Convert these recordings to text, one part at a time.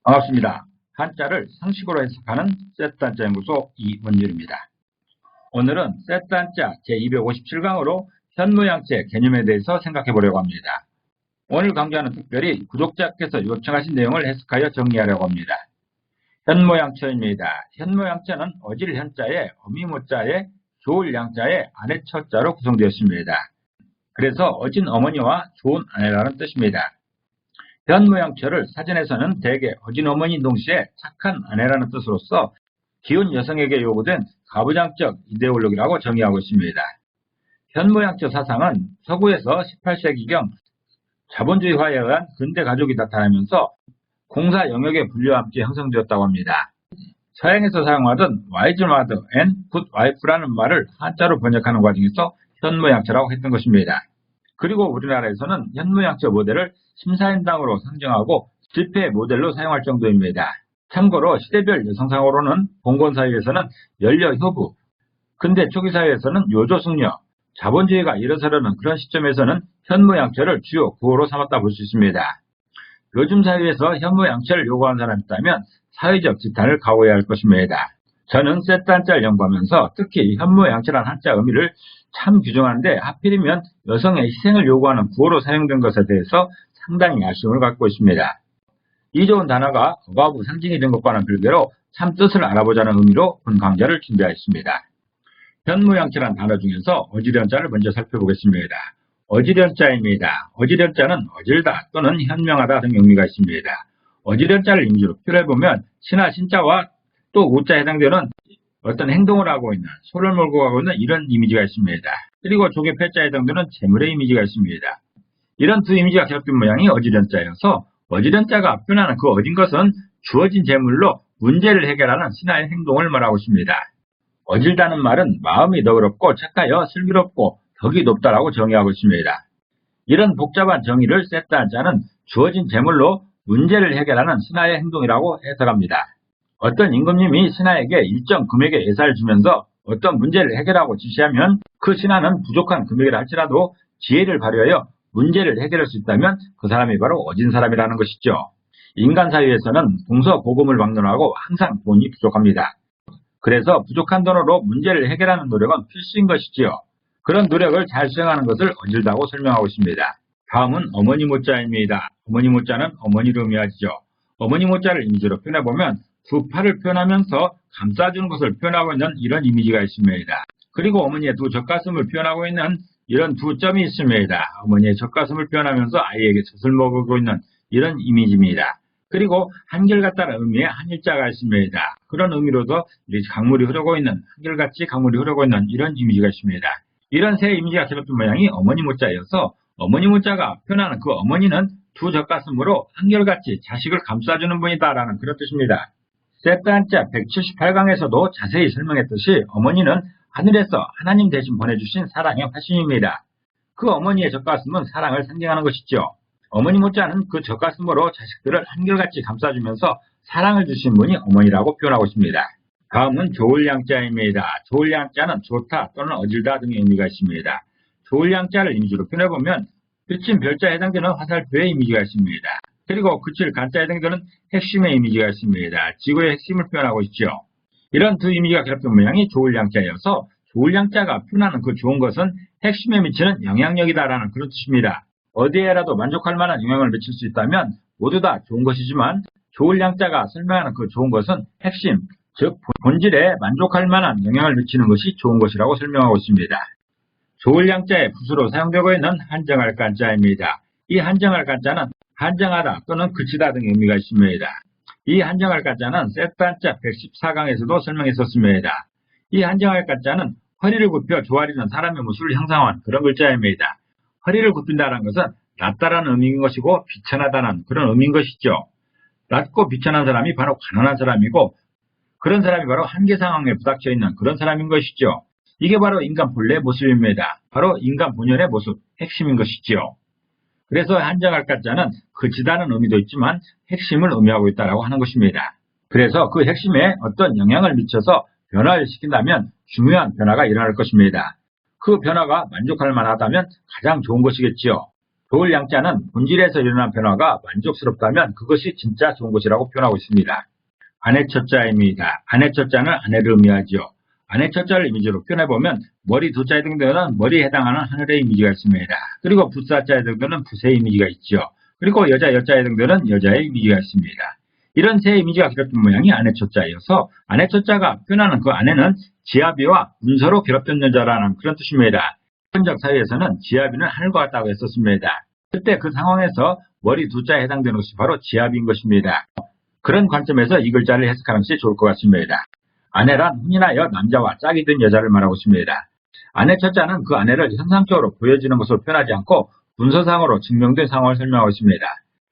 반갑습니다. 한자를 상식어로 해석하는 세트한자 연구소 이원율입니다. 오늘은 세트한자 제257강으로 현무양자 개념에 대해서 생각해 보려고 합니다. 오늘 강좌는 특별히 구독자께서 요청하신 내용을 해석하여 정리하려고 합니다. 현무양자입니다. 현무양자는 어질 현자에 어미모자에 좋을 양자에 아래 처자로 구성되었습니다. 그래서 어진 어머니와 좋은 아내라는 뜻입니다. 현무양처를 사전에서는 대개 어진 어머니 동시에 착한 아내라는 뜻으로서 기혼 여성에게 요구된 가부장적 이데올로기라고 정의하고 있습니다. 현무양처 사상은 서구에서 18세기경 자본주의화에 의한 근대 가족이 나타나면서 공사 영역의 분류와 함께 형성되었다고 합니다. 서양에서 사용하던 wise mother and good wife라는 말을 한자로 번역하는 과정에서 현무양처라고 했던 것입니다. 그리고 우리나라에서는 현무양처 모델을 심사인당으로 상정하고 집회 모델로 사용할 정도입니다. 참고로 시대별 여성상으로는 봉건사회에서는 연려효부, 근대 초기사회에서는 요조숙녀, 자본주의가 일어서려는 그런 시점에서는 현무양처를 주요 구호로 삼았다 볼 수 있습니다. 요즘 사회에서 현무양처를 요구하는 사람이 있다면 사회적 지탄을 각오해야 할 것입니다. 저는 세트한자를 연구하면서 특히 현무양처란 한자 의미를 참 규정하는데 하필이면 여성의 희생을 요구하는 구호로 사용된 것에 대해서 상당히 아쉬움을 갖고 있습니다. 이 좋은 단어가 어가부 상징이 된 것과는 별개로 참 뜻을 알아보자는 의미로 본 강좌를 준비하였습니다. 현무양처란 단어 중에서 어지련자를 먼저 살펴보겠습니다. 어지련자입니다. 어지련자는 어질다 또는 현명하다 등 의미가 있습니다. 어지련자를 이미지로 표현해보면 신하 신자와 또 우자에 해당되는 어떤 행동을 하고 있는, 소를 몰고 가고 있는 이런 이미지가 있습니다. 그리고 조개 패자에 해당되는 재물의 이미지가 있습니다. 이런 두 이미지가 결합된 모양이 어지련자여서 어지련자가 표현하는 그 어진 것은 주어진 재물로 문제를 해결하는 신하의 행동을 말하고 있습니다. 어질다는 말은 마음이 너그럽고 착하여 슬기롭고 덕이 높다라고 정의하고 있습니다. 이런 복잡한 정의를 세트한자는 주어진 재물로 문제를 해결하는 신하의 행동이라고 해석합니다. 어떤 임금님이 신하에게 일정 금액의 예산을 주면서 어떤 문제를 해결하고 지시하면 그 신하는 부족한 금액이라 할지라도 지혜를 발휘하여 문제를 해결할 수 있다면 그 사람이 바로 어진 사람이라는 것이죠. 인간 사회에서는 동서고금을 막론하고 항상 돈이 부족합니다. 그래서 부족한 돈으로 문제를 해결하는 노력은 필수인 것이지요. 그런 노력을 잘 수행하는 것을 어질다고 설명하고 있습니다. 다음은 어머니 모자입니다. 어머니 모자는 어머니로 의미하죠. 어머니 모자를 이미지로 표현해보면 두 팔을 표현하면서 감싸주는 것을 표현하고 있는 이런 이미지가 있습니다. 그리고 어머니의 두 젖가슴을 표현하고 있는 이런 두 점이 있습니다. 어머니의 젖가슴을 표현하면서 아이에게 젖을 먹이고 있는 이런 이미지입니다. 그리고 한결같다는 의미의 한일자가 있습니다. 그런 의미로도 강물이 흐르고 있는, 한결같이 강물이 흐르고 있는 이런 이미지가 있습니다. 이런 세 이미지가 결합된 모양이 어머니 모자여서 어머니 모자가 표현하는 그 어머니는 두 젖가슴으로 한결같이 자식을 감싸주는 분이다라는 그런 뜻입니다. 세트한자 178강에서도 자세히 설명했듯이 어머니는 하늘에서 하나님 대신 보내주신 사랑의 화신입니다. 그 어머니의 젖가슴은 사랑을 상징하는 것이죠. 어머니 모자는 그 젖가슴으로 자식들을 한결같이 감싸주면서 사랑을 주신 분이 어머니라고 표현하고 있습니다. 다음은 좋을 양자입니다. 좋을 양자는 좋다 또는 어질다 등의 의미가 있습니다. 좋을 양자를 이미지로 표현해보면 그친 별자에 해당되는 화살표의 이미지가 있습니다. 그리고 그칠 간자에 해당되는 핵심의 이미지가 있습니다. 지구의 핵심을 표현하고 있죠. 이런 두 이미지가 결합된 모양이 좋을 양자여서 좋을 양자가 표현하는 그 좋은 것은 핵심에 미치는 영향력이다라는 그런 뜻입니다. 어디에라도 만족할 만한 영향을 미칠 수 있다면 모두 다 좋은 것이지만 좋을 양자가 설명하는 그 좋은 것은 핵심, 즉 본질에 만족할 만한 영향을 미치는 것이 좋은 것이라고 설명하고 있습니다. 좋을 양자의 부수로 사용되고 있는 한정할 간자입니다. 이 한정할 간자는 한정하다 또는 그치다 등의 의미가 있습니다. 이 한정할 간자는 세트한자 114강에서도 설명했었습니다. 이 한정할 간자는 허리를 굽혀 조아리는 사람의 모습을 형상화한 그런 글자입니다. 허리를 굽힌다는 것은 낮다라는 의미인 것이고 비천하다는 그런 의미인 것이죠. 낮고 비천한 사람이 바로 가난한 사람이고 그런 사람이 바로 한계 상황에 부닥쳐 있는 그런 사람인 것이죠. 이게 바로 인간 본래의 모습입니다. 바로 인간 본연의 모습, 핵심인 것이지요. 그래서 한정할 간자는 그치다는 의미도 있지만 핵심을 의미하고 있다고 하는 것입니다. 그래서 그 핵심에 어떤 영향을 미쳐서 변화를 시킨다면 중요한 변화가 일어날 것입니다. 그 변화가 만족할 만하다면 가장 좋은 것이겠지요. 조을 양자는 본질에서 일어난 변화가 만족스럽다면 그것이 진짜 좋은 것이라고 표현하고 있습니다. 아내 첫자입니다. 아내 첫자는 아내를 의미하죠. 아내 첫자를 이미지로 표현해보면 머리 두자에 해당되는 머리에 해당하는 하늘의 이미지가 있습니다. 그리고 붓사자에 해당되는 붓의 이미지가 있죠. 그리고 여자 여자에 해당되는 여자의 이미지가 있습니다. 이런 세 이미지가 결합된 모양이 아내 첫자이어서 아내 첫자가 표현하는 그 아내는 지아비와 문서로 결합된 여자라는 그런 뜻입니다. 일본적 사회에서는 지아비는 하늘과 같다고 했었습니다. 그때 그 상황에서 머리 두자에 해당되는 것이 바로 지아비인 것입니다. 그런 관점에서 이 글자를 해석하는 것이 좋을 것 같습니다. 아내란 혼인하여 남자와 짝이 된 여자를 말하고 있습니다. 아내 첫자는 그 아내를 현상적으로 보여지는 것으로 표현하지 않고 문서상으로 증명된 상황을 설명하고 있습니다.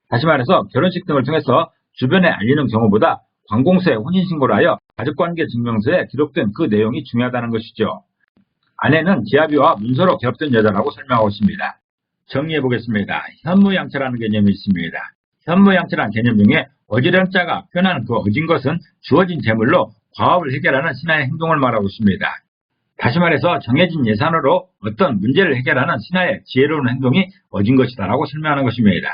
다시 말해서 결혼식 등을 통해서 주변에 알리는 경우보다 관공서에 혼인신고를 하여 가족관계 증명서에 기록된 그 내용이 중요하다는 것이죠. 아내는 지아비와 문서로 결합된 여자라고 설명하고 있습니다. 정리해 보겠습니다. 현무양처라는 개념이 있습니다. 현무양처라는 개념 중에 어지럼자가 표현하는 그 어진 것은 주어진 재물로 과업을 해결하는 신하의 행동을 말하고 있습니다. 다시 말해서 정해진 예산으로 어떤 문제를 해결하는 신하의 지혜로운 행동이 어진 것이다 라고 설명하는 것입니다.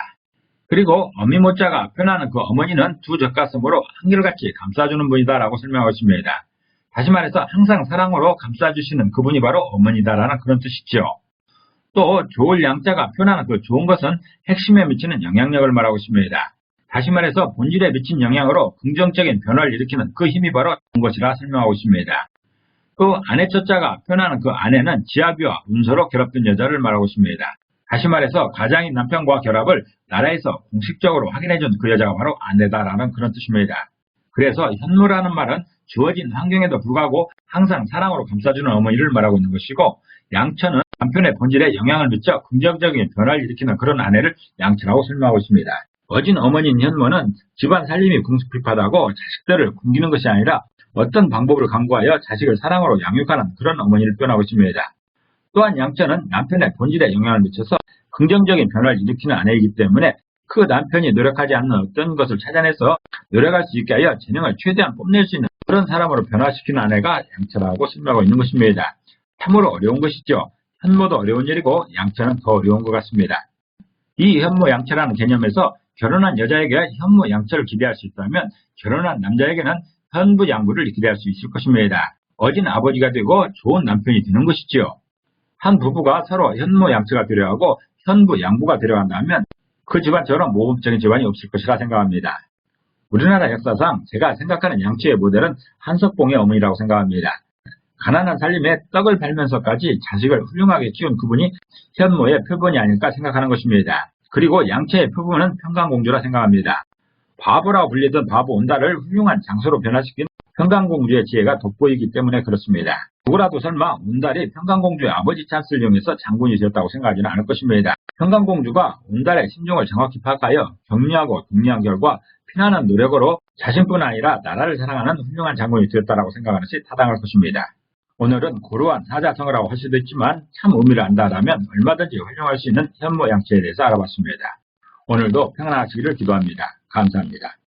그리고 어미모자가 표현하는 그 어머니는 두 젖가슴으로 한결같이 감싸주는 분이다 라고 설명하고 있습니다. 다시 말해서 항상 사랑으로 감싸주시는 그분이 바로 어머니다라는 그런 뜻이죠. 또 조을 양자가 표현하는 그 좋은 것은 핵심에 미치는 영향력을 말하고 있습니다. 다시 말해서 본질에 미친 영향으로 긍정적인 변화를 일으키는 그 힘이 바로 좋은 것이라 설명하고 있습니다. 또 아내 첫자가 표현하는 그 아내는 지아비와 문서로 결합된 여자를 말하고 있습니다. 다시 말해서 가장인 남편과 결합을 나라에서 공식적으로 확인해준 그 여자가 바로 아내다라는 그런 뜻입니다. 그래서 현무라는 말은 주어진 환경에도 불구하고 항상 사랑으로 감싸주는 어머니를 말하고 있는 것이고, 양처는 남편의 본질에 영향을 미쳐 긍정적인 변화를 일으키는 그런 아내를 양처라고 설명하고 있습니다. 어진 어머니인 현무는 집안 살림이 궁숙핍하다고 자식들을 굶기는 것이 아니라 어떤 방법을 강구하여 자식을 사랑으로 양육하는 그런 어머니를 표현하고 있습니다. 또한 양처는 남편의 본질에 영향을 미쳐서 긍정적인 변화를 일으키는 아내이기 때문에 그 남편이 노력하지 않는 어떤 것을 찾아내서 노력할 수 있게 하여 재능을 최대한 뽐낼 수 있는 그런 사람으로 변화시키는 아내가 양처라고 설명하고 있는 것입니다. 참으로 어려운 것이죠. 현모도 어려운 일이고 양처는 더 어려운 것 같습니다. 이 현모 양처라는 개념에서 결혼한 여자에게 현모 양처를 기대할 수 있다면 결혼한 남자에게는 현부 양부를 기대할 수 있을 것입니다. 어진 아버지가 되고 좋은 남편이 되는 것이지요. 한 부부가 서로 현모 양처가 되려하고 현부 양부가 되려한다면 그 집안처럼 모범적인 집안이 없을 것이라 생각합니다. 우리나라 역사상 제가 생각하는 양처의 모델은 한석봉의 어머니라고 생각합니다. 가난한 살림에 떡을 팔면서까지 자식을 훌륭하게 키운 그분이 현모의 표본이 아닐까 생각하는 것입니다. 그리고 양처의 표본은 평강공주라 생각합니다. 바보라고 불리던 바보 온달을 훌륭한 장소로 변화시킨 평강공주의 지혜가 돋보이기 때문에 그렇습니다. 누구라도 설마 온달이 평강공주의 아버지 찬스를 이용해서 장군이 되었다고 생각하지는 않을 것입니다. 평강공주가 온달의 심정을 정확히 파악하여 격려하고 독려한 결과 피나는 노력으로 자신뿐 아니라 나라를 사랑하는 훌륭한 장군이 되었다고 생각하는 것이 타당할 것입니다. 오늘은 고루한 사자성어라고 할 수도 있지만 참 의미를 안다라면 얼마든지 활용할 수 있는 현모 양처에 대해서 알아봤습니다. 오늘도 평안하시기를 기도합니다. 감사합니다.